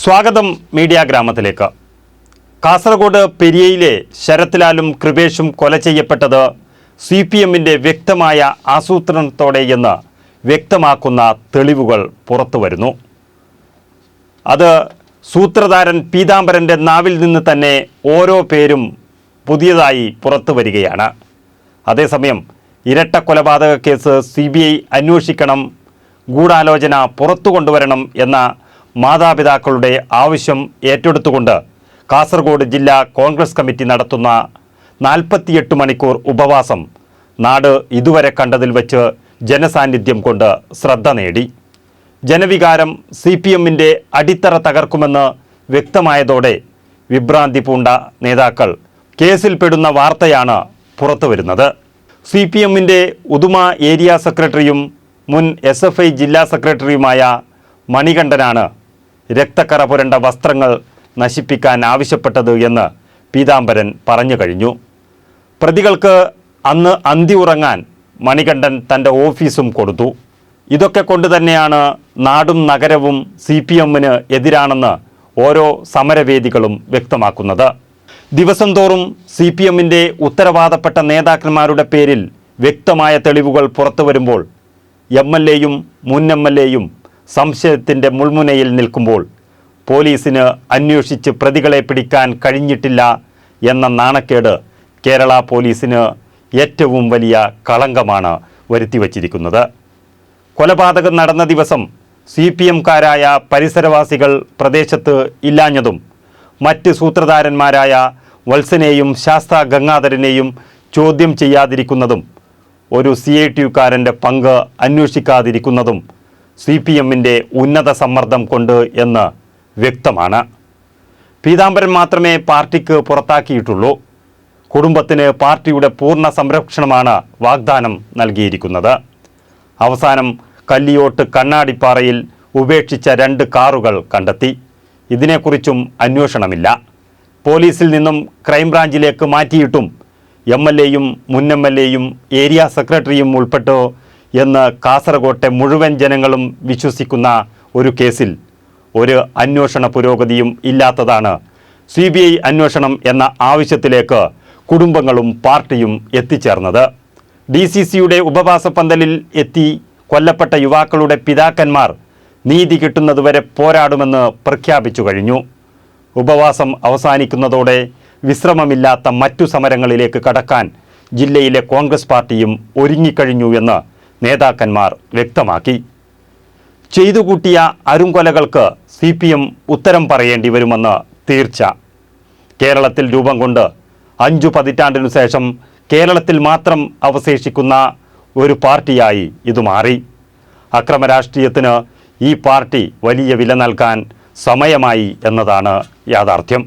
സ്വാഗതം മീഡിയ ഗ്രാമത്തിലേക്ക്. കാസർഗോഡ് പെരിയയിലെ ശരത്ലാലും കൃപേഷും കൊല ചെയ്യപ്പെട്ടത് CPMന്റെ വ്യക്തമായ ആസൂത്രണത്തോടെയെന്ന് വ്യക്തമാക്കുന്ന തെളിവുകൾ പുറത്തുവരുന്നു. അത് സൂത്രധാരൻ പീതാംബരൻ്റെ നാവിൽ നിന്ന് തന്നെ ഓരോ പേരും പുതിയതായി പുറത്തു വരികയാണ്. അതേസമയം ഇരട്ട കൊലപാതക കേസ് CBI അന്വേഷിക്കണം, ഗൂഢാലോചന പുറത്തു കൊണ്ടുവരണം എന്ന മാതാപിതാക്കളുടെ ആവശ്യം ഏറ്റെടുത്തുകൊണ്ട് കാസർഗോഡ് ജില്ലാ കോൺഗ്രസ് കമ്മിറ്റി നടത്തുന്ന 48 മണിക്കൂർ ഉപവാസം നാട് ഇതുവരെ കണ്ടതിൽ വെച്ച് ജനസാന്നിധ്യം കൊണ്ട് ശ്രദ്ധ നേടി. ജനവികാരം CPMന്റെ അടിത്തറ തകർക്കുമെന്ന് വ്യക്തമായതോടെ വിഭ്രാന്തി പൂണ്ട നേതാക്കൾ കേസിൽപ്പെടുന്ന വാർത്തയാണ് പുറത്തുവരുന്നത്. CPMന്റെ ഉദുമ ഏരിയ സെക്രട്ടറിയും മുൻ SFI ജില്ലാ സെക്രട്ടറിയുമായ മണികണ്ഠനാണ് രക്തക്കറ പുരണ്ട വസ്ത്രങ്ങൾ നശിപ്പിക്കാൻ ആവശ്യപ്പെട്ടത് എന്ന് പീതാംബരൻ പറഞ്ഞു കഴിഞ്ഞു. പ്രതികൾക്ക് അന്ന് അന്തി ഉറങ്ങാൻ മണികണ്ഠൻ തൻ്റെ ഓഫീസും കൊടുത്തു. ഇതൊക്കെ കൊണ്ട് തന്നെയാണ് നാടും നഗരവും CPMന് എതിരാണെന്ന് ഓരോ സമരവേദികളും വ്യക്തമാക്കുന്നത്. ദിവസം തോറും CPMന്റെ ഉത്തരവാദപ്പെട്ട നേതാക്കന്മാരുടെ പേരിൽ വ്യക്തമായ തെളിവുകൾ പുറത്തു വരുമ്പോൾ MLAയും മുൻ MLAയും സംശയത്തിൻ്റെ മുൾമുനയിൽ നിൽക്കുമ്പോൾ പോലീസിന് അന്വേഷിച്ച് പ്രതികളെ പിടിക്കാൻ കഴിഞ്ഞിട്ടില്ല എന്ന നാണക്കേട് കേരള പോലീസിന് ഏറ്റവും വലിയ കളങ്കമാണ് വരുത്തിവച്ചിരിക്കുന്നത്. കൊലപാതകം നടന്ന ദിവസം CPMക്കാരായ പരിസരവാസികൾ പ്രദേശത്ത് ഇല്ലാഞ്ഞതും മറ്റ് സൂത്രധാരന്മാരായ വത്സനെയും ശാസ്ത ഗംഗാധരനെയും ചോദ്യം ചെയ്യാതിരിക്കുന്നതും ഒരു CITUകാരൻ്റെ പങ്ക് അന്വേഷിക്കാതിരിക്കുന്നതും CPMന്റെ ഉന്നത സമ്മർദ്ദം കൊണ്ട് എന്ന് വ്യക്തമാണ്. പീതാംബരൻ മാത്രമേ പാർട്ടിക്ക് പുറത്താക്കിയിട്ടുള്ളൂ. കുടുംബത്തിന് പാർട്ടിയുടെ പൂർണ്ണ സംരക്ഷണമാണ് വാഗ്ദാനം നൽകിയിരിക്കുന്നത്. അവസാനം കല്ലിയോട്ട് കണ്ണാടിപ്പാറയിൽ ഉപേക്ഷിച്ച 2 കാറുകൾ കണ്ടെത്തി. ഇതിനെക്കുറിച്ചും അന്വേഷണമില്ല. പോലീസിൽ നിന്നും ക്രൈംബ്രാഞ്ചിലേക്ക് മാറ്റിയിട്ടും MLAയും മുൻ MLAയും ഏരിയ സെക്രട്ടറിയും ഉൾപ്പെട്ടു എന്ന് കാസർഗോട്ടെ മുഴുവൻ ജനങ്ങളും വിശ്വസിക്കുന്ന ഒരു കേസിൽ ഒരു അന്വേഷണ പുരോഗതിയും ഇല്ലാത്തതാണ് CBI അന്വേഷണം എന്ന ആവശ്യത്തിലേക്ക് കുടുംബങ്ങളും പാർട്ടിയും എത്തിച്ചേർന്നത്. DCCയുടെ ഉപവാസ പന്തലിൽ എത്തി കൊല്ലപ്പെട്ട യുവാക്കളുടെ പിതാക്കന്മാർ നീതി കിട്ടുന്നതുവരെ പോരാടുമെന്ന് പ്രഖ്യാപിച്ചു കഴിഞ്ഞു. ഉപവാസം അവസാനിക്കുന്നതോടെ വിശ്രമമില്ലാത്ത മറ്റു സമരങ്ങളിലേക്ക് കടക്കാൻ ജില്ലയിലെ കോൺഗ്രസ് പാർട്ടിയും ഒരുങ്ങിക്കഴിഞ്ഞു എന്ന് നേതാക്കന്മാർ വ്യക്തമാക്കി. ചെയ്തുകൂട്ടിയ അരുംകൊലകൾക്ക് CPM ഉത്തരം പറയേണ്ടി വരുമെന്ന് തീർച്ച. കേരളത്തിൽ രൂപം കൊണ്ട് 5 പതിറ്റാണ്ടിനു ശേഷം കേരളത്തിൽ മാത്രം അവശേഷിക്കുന്ന ഒരു പാർട്ടിയായി ഇത് മാറി. അക്രമരാഷ്ട്രീയത്തിന് ഈ പാർട്ടി വലിയ വില നൽകാൻ സമയമായി എന്നതാണ് യാഥാർത്ഥ്യം.